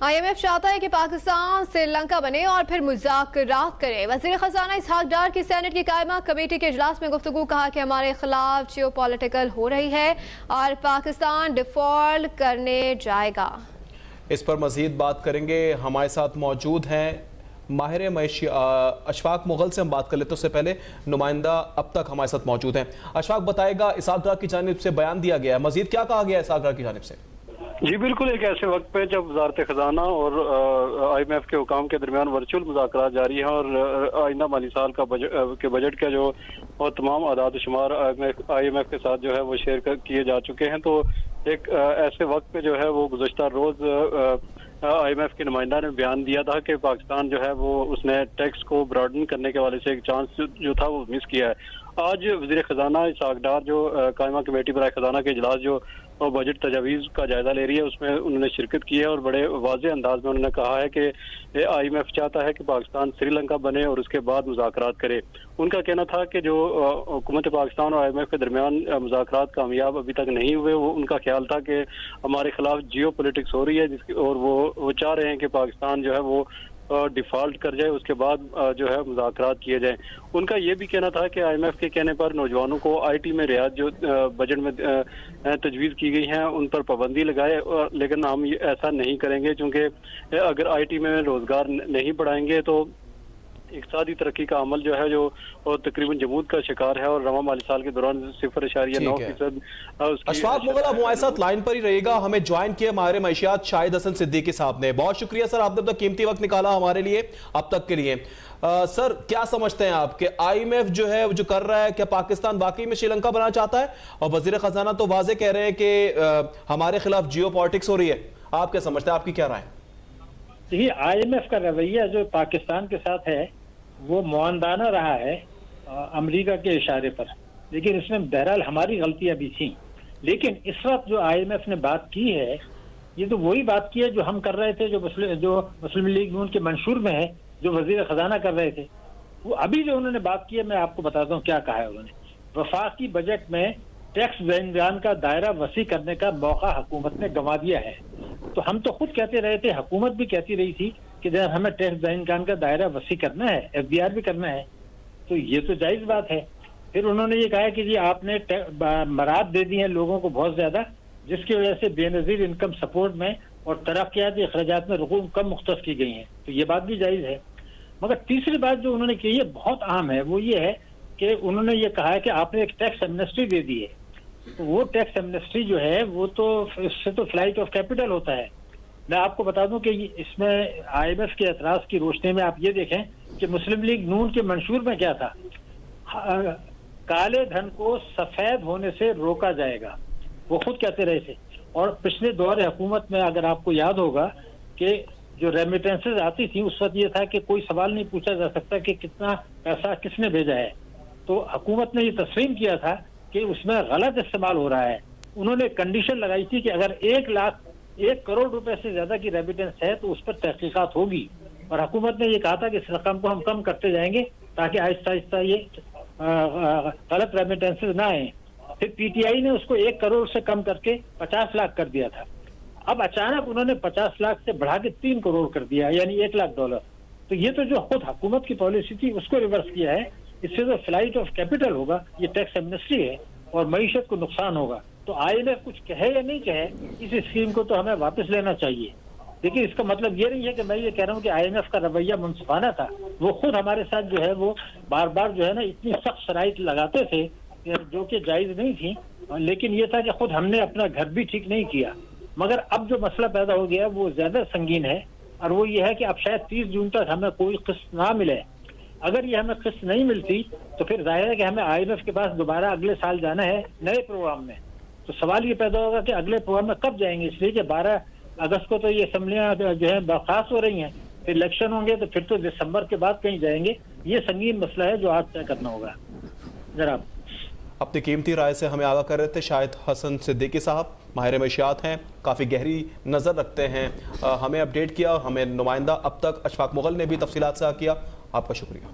IMF चाहता है कि पाकिस्तान श्रीलंका बने और फिर मुज़ाकरात करे। वज़ीर ख़ज़ाना इसहाक डार की सेनेट की कायमा कमेटी के इजलास में गुफ्तगू, कहा कि हमारे खिलाफ जियोपॉलिटिकल हो रही है और पाकिस्तान डिफ़ॉल्ट करने जाएगा। इस पर मज़ीद बात करेंगे। हमारे साथ मौजूद हैं माहिर मईशी अशफाक मुगल से हम बात कर लेते हैं। उससे पहले नुमाइंदा अब तक हमारे साथ मौजूद हैं। अशफाक, बताएगा इसहाक डार की जानिब से बयान दिया गया है, मज़ीद क्या कहा गया है इसहाक डार की जानिब से? जी बिल्कुल, एक ऐसे वक्त पे जब वज़ारत ख़ज़ाना और IMF के हुकाम के दरमियान वर्चुअल मुज़ाकरात जारी हैं और आइंदा माली साल का बजट का जो और तमाम आदाद शुमार IMF के साथ जो है वो शेयर किए जा चुके हैं, तो एक ऐसे वक्त पे जो है वो गुज़श्ता रोज़ IMF के नुमाइंदा ने बयान दिया था कि पाकिस्तान जो है वो उसने टैक्स को ब्रॉडन करने के वाले से एक चांस जो था वो मिस किया है। आज वज़ीर ख़ज़ाना इसहाक डार जो कायमा कमेटी बराए ख़ज़ाना के इजलास जो बजट तजावीज़ का जायजा ले रही है उसमें उन्होंने शिरकत की है और बड़े वाज़ेह अंदाज में उन्होंने कहा है कि IMF चाहता है कि पाकिस्तान श्रीलंका बने और उसके बाद मुज़ाकरात करे। उनका कहना था कि जो हुकूमत पाकिस्तान और IMF के दरमियान मुज़ाकरात कामयाब अभी तक नहीं हुए, वो उनका ख्याल था कि हमारे खिलाफ जियो पॉलिटिक्स हो रही है जिसकी और वो चाह रहे हैं कि पाकिस्तान जो है वो डिफ़ॉल्ट कर जाए, उसके बाद जो है मुज़ाकरात किए जाएं। उनका ये भी कहना था कि IMF के कहने पर नौजवानों को IT में रियायत जो बजट में तजवीज़ की गई हैं उन पर पाबंदी लगाए, लेकिन हम ऐसा नहीं करेंगे क्योंकि अगर IT में रोज़गार नहीं बढ़ाएंगे तो इक़्तिसादी तरक्की का अमल जो है जो तकरीबन जमूद का शिकार है और रवा माली साल के दौरान 0.9%। अशफाक मुगल, अब हमारे साथ लाइन पर ही रहेगा। हमें ज्वाइन किया माहिर मईशियात शाहिद हसन सिद्दीकी साहब ने। बहुत शुक्रिया सर, आपने अपना कीमती वक्त निकाला हमारे लिए अब तक के लिए। सर, क्या समझते हैं आप कि IMF जो है जो कर रहा है, क्या पाकिस्तान वाकई में श्रीलंका बनाना चाहता है? और वजीर खजाना तो वाज़े कह रहे हैं कि हमारे खिलाफ जियो पॉलिटिक्स हो रही है। आप क्या समझते हैं, आपकी क्या राय? देखिए, IMF का रवैया जो पाकिस्तान के साथ है वो मुआंदाना रहा है अमेरिका के इशारे पर, लेकिन इसमें बहरहाल हमारी गलतियां भी थी। लेकिन इस वक्त जो IMF ने बात की है ये तो वही बात की है जो हम कर रहे थे, जो मुस्लिम लीग नून के मंशूर में है, जो वजीर खजाना कर रहे थे। वो अभी जो उन्होंने बात की है मैं आपको बताता हूँ क्या कहा है उन्होंने। वफाकी बजट में टैक्स देनदान का दायरा वसी करने का मौका हुकूमत ने गंवा दिया है। तो हम तो खुद कहते रहे थे, हुकूमत भी कहती रही थी कि जब हमें टैक्स देनदान का दायरा वसी करना है, FBR भी करना है, तो ये तो जायज बात है। फिर उन्होंने ये कहा कि जी आपने मराद दे दी हैं लोगों को बहुत ज्यादा, जिसकी वजह से बेनजीर इनकम सपोर्ट में और तरक्याती अखराजात में रकूम कम मुख्तस की गई हैं, तो ये बात भी जायज है। मगर तीसरी बात जो उन्होंने की है बहुत अहम है, वो ये है कि उन्होंने ये कहा है कि आपने एक टैक्स एमनेस्टी दे दी है। तो वो टैक्स एमनेस्टी जो है वो तो इससे तो फ्लाइट ऑफ कैपिटल होता है। मैं आपको बता दूं कि इसमें IMF के एतराज की रोशनी में आप ये देखें कि मुस्लिम लीग नून के मंशूर में क्या था, काले धन को सफेद होने से रोका जाएगा, वो खुद कहते रहे थे। और पिछले दौर हुकूमत में अगर आपको याद होगा कि जो रेमिटेंसेज आती थी उस वक्त ये था कि कोई सवाल नहीं पूछा जा सकता कि कितना पैसा किसने भेजा है। तो हुकूमत ने ये तस्लीम किया था कि उसमें गलत इस्तेमाल हो रहा है। उन्होंने कंडीशन लगाई थी कि अगर 1 करोड़ रुपए से ज्यादा की रेमिटेंस है तो उस पर तहकीकात होगी, और हुकूमत ने ये कहा था कि इस रकम को हम कम करते जाएंगे ताकि आहिस्ता आहिस्ता ये गलत रेमिटेंसेज ना आए। फिर PTI ने उसको 1 करोड़ से कम करके 50 लाख कर दिया था। अब अचानक उन्होंने 50 लाख से बढ़ा के 3 करोड़ कर दिया, यानी $1 लाख। तो ये तो जो खुद हुकूमत की पॉलिसी थी उसको रिवर्स किया है। इससे जो फ्लाइट ऑफ कैपिटल होगा, ये टैक्स एमनेस्टी है और मईशत को नुकसान होगा। तो IMF कुछ कहे या नहीं कहे, इस स्कीम को तो हमें वापस लेना चाहिए। लेकिन इसका मतलब ये नहीं है कि मैं ये कह रहा हूँ कि IMF का रवैया मुनसिफाना था। वो खुद हमारे साथ जो है वो बार बार जो है ना इतनी सख्त शराइत लगाते थे जो कि जायज नहीं थी, लेकिन ये था कि खुद हमने अपना घर भी ठीक नहीं किया। मगर अब जो मसला पैदा हो गया वो ज्यादा संगीन है, और वो ये है कि अब शायद 30 जून तक हमें कोई किस्त ना मिले। अगर ये हमें किस्त नहीं मिलती तो फिर जाहिर है कि हमें IMF के पास दोबारा अगले साल जाना है नए प्रोग्राम में। तो सवाल ये पैदा होगा कि अगले प्रोग्राम में कब जाएंगे, इसलिए कि 12 अगस्त को तो ये असम्बलियां जो है बर्खास्त हो रही हैं, फिर इलेक्शन होंगे तो फिर तो दिसंबर के बाद कहीं जाएंगे। ये संगीन मसला है जो आज तय करना होगा। जनाब, अपनी कीमती राय से हमें आगाह कर रहे थे शाहिद हसन सिद्दीकी साहब, माहिर मईशियात हैं, काफ़ी गहरी नज़र रखते हैं, हमें अपडेट किया। हमें नुमाइंदा अब तक अशफाक मुगल ने भी तफसीलात से किया। आपका शुक्रिया।